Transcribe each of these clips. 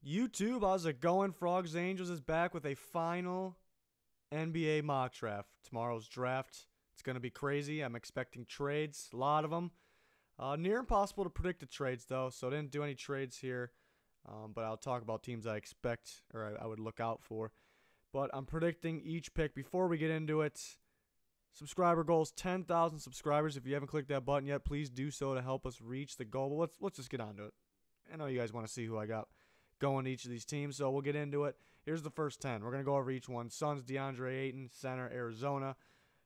YouTube, how's it going? Frogs Angels is back with a final NBA mock draft. Tomorrow's draft, it's going to be crazy. I'm expecting trades, a lot of them. Near impossible to predict the trades, though, so I didn't do any trades here. But I'll talk about teams I expect or I would look out for. But I'm predicting each pick. Before we get into it, subscriber goals, 10,000 subscribers. If you haven't clicked that button yet, please do so to help us reach the goal. But let's just get on to it. I know you guys want to see who I got going to each of these teams, so we'll get into it. Here's the first 10. We're going to go over each one. Suns, Deandre Ayton, center, Arizona.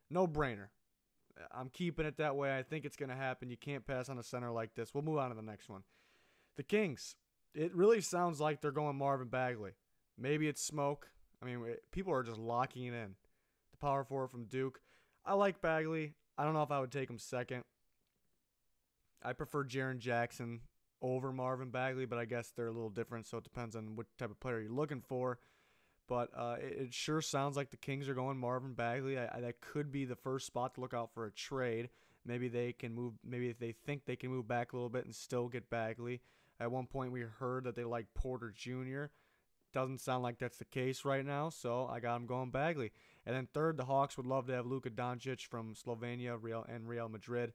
No brainer. I'm keeping it that way. I think it's going to happen. You can't pass on a center like this. We'll move on to the next one. The Kings. It really sounds like they're going Marvin Bagley. Maybe it's smoke. I mean, people are just locking it in. The power forward from Duke. I like Bagley. I don't know if I would take him second. I prefer Jaren Jackson over Marvin Bagley, but I guess they're a little different, so it depends on what type of player you're looking for. But it sure sounds like the Kings are going Marvin Bagley. That could be the first spot to look out for a trade. Maybe they can move. Maybe if they think they can move back a little bit and still get Bagley. At one point, we heard that they like Porter Jr. Doesn't sound like that's the case right now, so I got him going Bagley. And then third, the Hawks would love to have Luka Doncic from Slovenia, Real Madrid.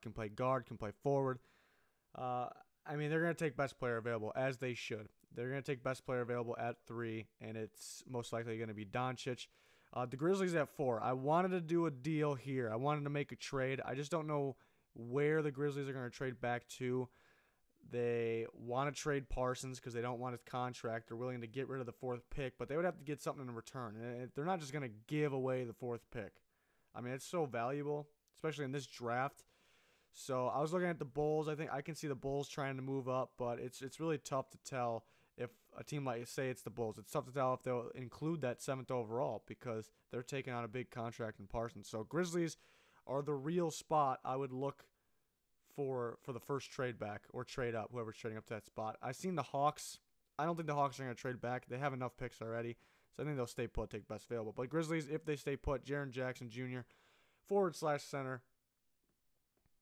Can play guard, can play forward. I mean, they're going to take best player available, as they should. They're going to take best player available at 3, and it's most likely going to be Doncic. The Grizzlies at 4. I wanted to do a deal here. I wanted to make a trade. I just don't know where the Grizzlies are going to trade back to. They want to trade Parsons because they don't want his contract. They're willing to get rid of the 4th pick, but they would have to get something in return. And they're not just going to give away the 4th pick. I mean, it's so valuable, especially in this draft. So I was looking at the Bulls. I think I can see the Bulls trying to move up, but it's really tough to tell if a team like, say it's the Bulls. It's tough to tell if they'll include that 7th overall because they're taking on a big contract in Parsons. So Grizzlies are the real spot I would look for the first trade back or trade up, whoever's trading up to that spot. I've seen the Hawks. I don't think the Hawks are going to trade back. They have enough picks already, so I think they'll stay put, take best available. But Grizzlies, if they stay put, Jaren Jackson Jr., forward/center,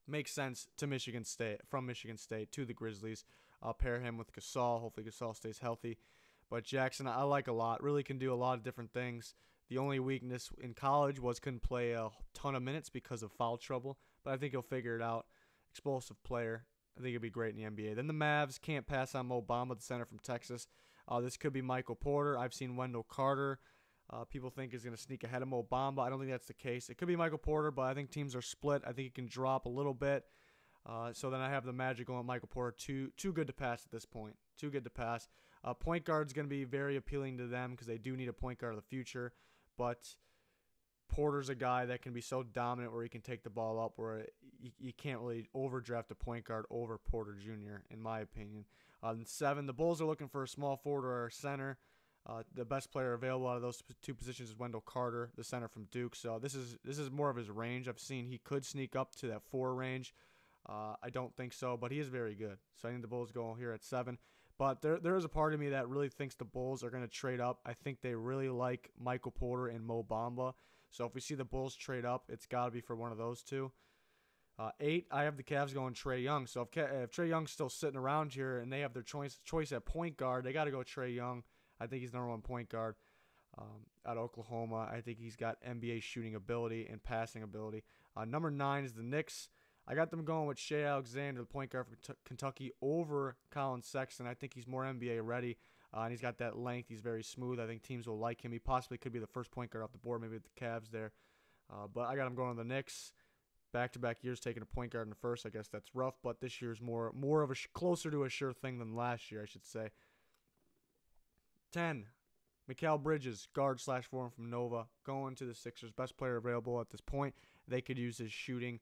makes sense to Michigan State, from Michigan State to the Grizzlies. I'll pair him with Gasol. Hopefully Gasol stays healthy. But Jackson, I like a lot. Really can do a lot of different things. The only weakness in college was couldn't play a ton of minutes because of foul trouble. But I think he'll figure it out. Explosive player. I think he'll be great in the NBA. Then the Mavs can't pass on Bamba, the center from Texas. This could be Michael Porter. I've seen Wendell Carter. People think is going to sneak ahead of Bamba. I don't think that's the case. It could be Michael Porter, but I think teams are split. I think he can drop a little bit. So then I have the Magic going with Michael Porter. Too good to pass at this point. Too good to pass. Point guard's going to be very appealing to them because they do need a point guard of the future. But Porter's a guy that can be so dominant where he can take the ball up where you can't really overdraft a point guard over Porter Jr., in my opinion. 7, the Bulls are looking for a small forward or a center. The best player available out of those 2 positions is Wendell Carter, the center from Duke. So this is more of his range. I've seen he could sneak up to that 4 range. I don't think so, but he is very good. So I think the Bulls go here at 7. But there is a part of me that really thinks the Bulls are going to trade up. I think they really like Michael Porter and Bamba. So if we see the Bulls trade up, it's got to be for one of those 2. 8, I have the Cavs going Trae Young. So if Trae Young's still sitting around here and they have their choice at point guard, they got to go Trae Young. I think he's #1 point guard out of Oklahoma. I think he's got NBA shooting ability and passing ability. Number 9 is the Knicks. I got them going with Shea Alexander, the point guard from Kentucky, over Colin Sexton. I think he's more NBA ready, and he's got that length. He's very smooth. I think teams will like him. He possibly could be the first point guard off the board, maybe with the Cavs there. But I got him going to the Knicks. Back-to-back years taking a point guard in the first. I guess that's rough, but this year's more of a closer to a sure thing than last year, I should say. 10, Mikal Bridges, guard/forward from Nova, going to the Sixers. Best player available at this point. They could use his shooting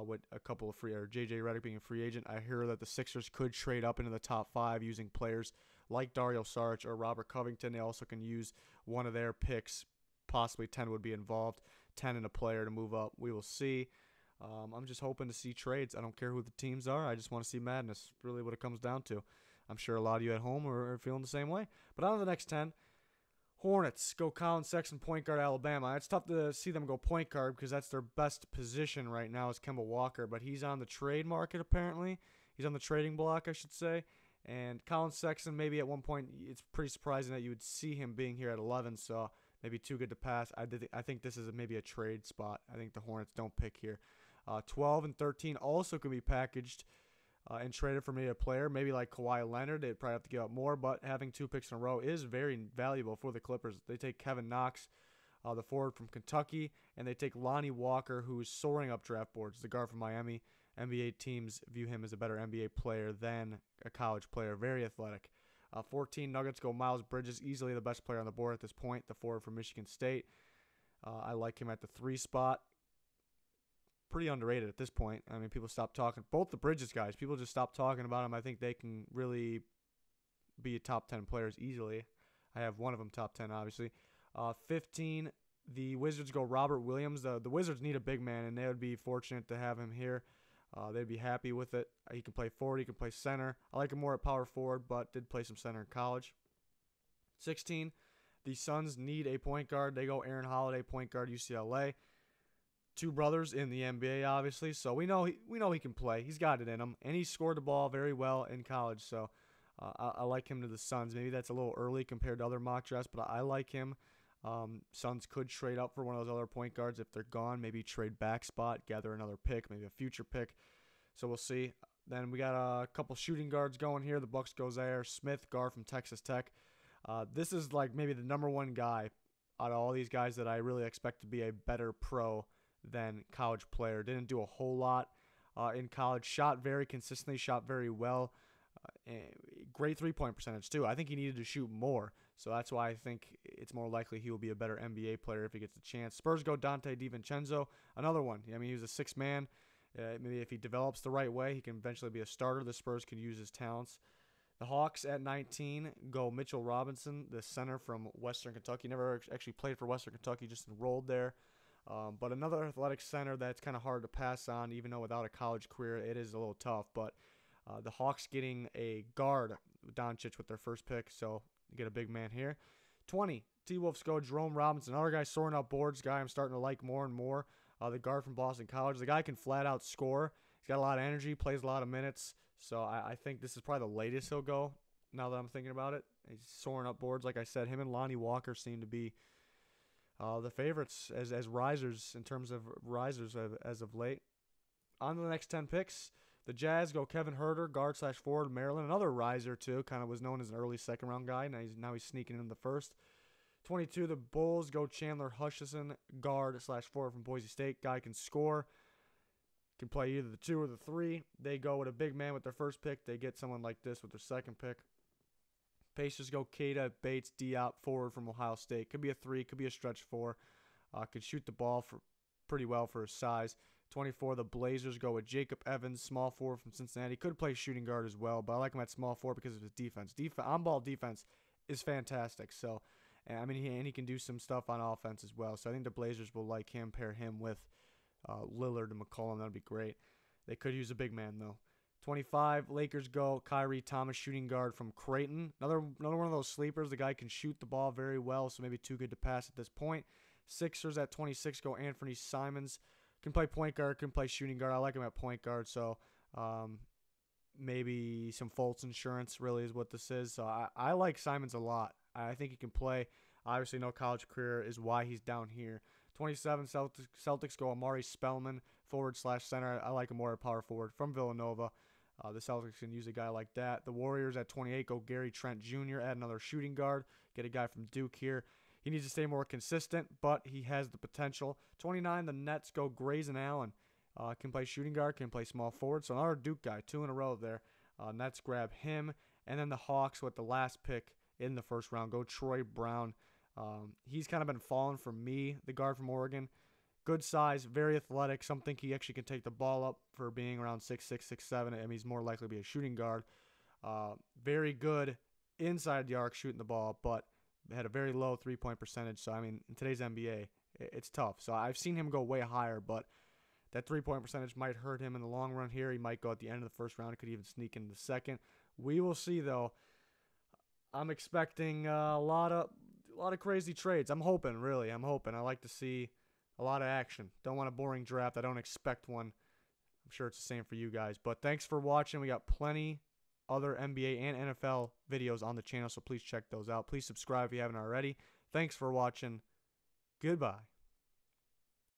with a couple of J.J. Redick being a free agent. I hear that the Sixers could trade up into the top 5 using players like Dario Saric or Robert Covington. They also can use one of their picks. Possibly 10 would be involved. 10 in a player to move up. We will see. I'm just hoping to see trades. I don't care who the teams are. I just want to see madness. Really what it comes down to. I'm sure a lot of you at home are feeling the same way. But on to the next 10. Hornets go Colin Sexton, point guard, Alabama. It's tough to see them go point guard because that's their best position right now is Kemba Walker. But he's on the trade market apparently. He's on the trading block, I should say. And Colin Sexton, maybe at one point, it's pretty surprising that you would see him being here at 11, so maybe too good to pass. I think this is maybe a trade spot. I think the Hornets don't pick here. 12 and 13 also can be packaged and traded for maybe a player, maybe like Kawhi Leonard. They'd probably have to give up more, but having 2 picks in a row is very valuable for the Clippers. They take Kevin Knox, the forward from Kentucky, and they take Lonnie Walker, who is soaring up draft boards, the guard from Miami. NBA teams view him as a better NBA player than a college player. Very athletic. 14 Nuggets go Miles Bridges, easily the best player on the board at this point, the forward from Michigan State. I like him at the 3 spot. Pretty underrated at this point. I mean, people stop talking. Both the Bridges guys, people just stop talking about them. I think they can really be top 10 players easily. I have one of them top 10, obviously. 15, the Wizards go Robert Williams. The Wizards need a big man, and they would be fortunate to have him here. They'd be happy with it. He can play forward. He can play center. I like him more at power forward, but did play some center in college. 16, the Suns need a point guard. They go Aaron Holiday, point guard, UCLA. 2 brothers in the NBA, obviously, so we know he can play. He's got it in him, and he scored the ball very well in college, so I like him to the Suns. Maybe that's a little early compared to other mock drafts, but I like him. Suns could trade up for one of those other point guards if they're gone. Maybe trade back spot, gather another pick, maybe a future pick. So we'll see. Then we got a couple shooting guards going here. The Bucks go Zaire Smith, guard from Texas Tech. This is like maybe the number 1 guy out of all these guys that I really expect to be a better pro than college player. Didn't do a whole lot in college. Shot very consistently, shot very well. Great 3-point percentage too. I think he needed to shoot more, so that's why I think it's more likely he will be a better NBA player if he gets the chance. Spurs go Dante DiVincenzo, another one. I mean, he was a 6th man. Maybe if he develops the right way, he can eventually be a starter. The Spurs can use his talents. The Hawks at 19 go Mitchell Robinson, the center from Western Kentucky. Never actually played for Western Kentucky, just enrolled there. But another athletic center that's kind of hard to pass on, even though without a college career, it is a little tough. But the Hawks getting a guard, Doncic, with their first pick, so you get a big man here. 20, T-Wolves go Jerome Robinson, another guy soaring up boards, guy I'm starting to like more and more. The guard from Boston College. The guy can flat out score. He's got a lot of energy, plays a lot of minutes, so I think this is probably the latest he'll go, now that I'm thinking about it. He's soaring up boards, like I said. Him and Lonnie Walker seem to be the favorites as risers in terms of risers as of late. On to the next 10 picks. The Jazz go Kevin Huerter, guard / forward, Maryland. Another riser, too. Kind of was known as an early second-round guy. Now he's sneaking in the first. 22, the Bulls go Chandler Hutchison, guard / forward from Boise State. Guy can score. Can play either the 2 or the 3. They go with a big man with their first pick. They get someone like this with their second pick. Pacers go Keita Bates Diop, forward from Ohio State. Could be a 3, could be a stretch 4. Could shoot the ball for pretty well for his size. 24, the Blazers go with Jacob Evans, small forward from Cincinnati. Could play shooting guard as well, but I like him at small forward because of his defense. On-ball defense is fantastic. So, I mean, he can do some stuff on offense as well. So I think the Blazers will like him, pair him with Lillard and McCollum. That would be great. They could use a big man, though. 25, Lakers go Kyrie Thomas, shooting guard from Creighton. Another one of those sleepers. The guy can shoot the ball very well, so maybe too good to pass at this point. Sixers at 26 go Anthony Simons. Can play point guard, can play shooting guard. I like him at point guard, so maybe some Fultz insurance really is what this is. So I like Simons a lot. I think he can play. Obviously, no college career is why he's down here. 27, Celtics go Amari Spellman, forward / center. I like him more at power forward from Villanova. The Celtics can use a guy like that. The Warriors at 28 go Gary Trent Jr., add another shooting guard. Get a guy from Duke here. He needs to stay more consistent, but he has the potential. 29, the Nets go Grayson Allen. Can play shooting guard, can play small forward. So another Duke guy, 2 in a row there. Nets grab him. And then the Hawks with the last pick in the first round go Troy Brown. He's kind of been falling for me, the guard from Oregon. Good size, very athletic. Some think he actually can take the ball up for being around 6'6", 6'7". I mean, he's more likely to be a shooting guard. Very good inside the arc shooting the ball, but had a very low 3-point percentage. So, I mean, in today's NBA, it's tough. So, I've seen him go way higher, but that 3-point percentage might hurt him in the long run here. He might go at the end of the first round. It could even sneak into the second. We will see, though. I'm expecting a lot of crazy trades. I'm hoping. I like to see a lot of action. Don't want a boring draft. I don't expect one. I'm sure it's the same for you guys. But thanks for watching. We got plenty other NBA and NFL videos on the channel, so please check those out. Please subscribe if you haven't already. Thanks for watching. Goodbye.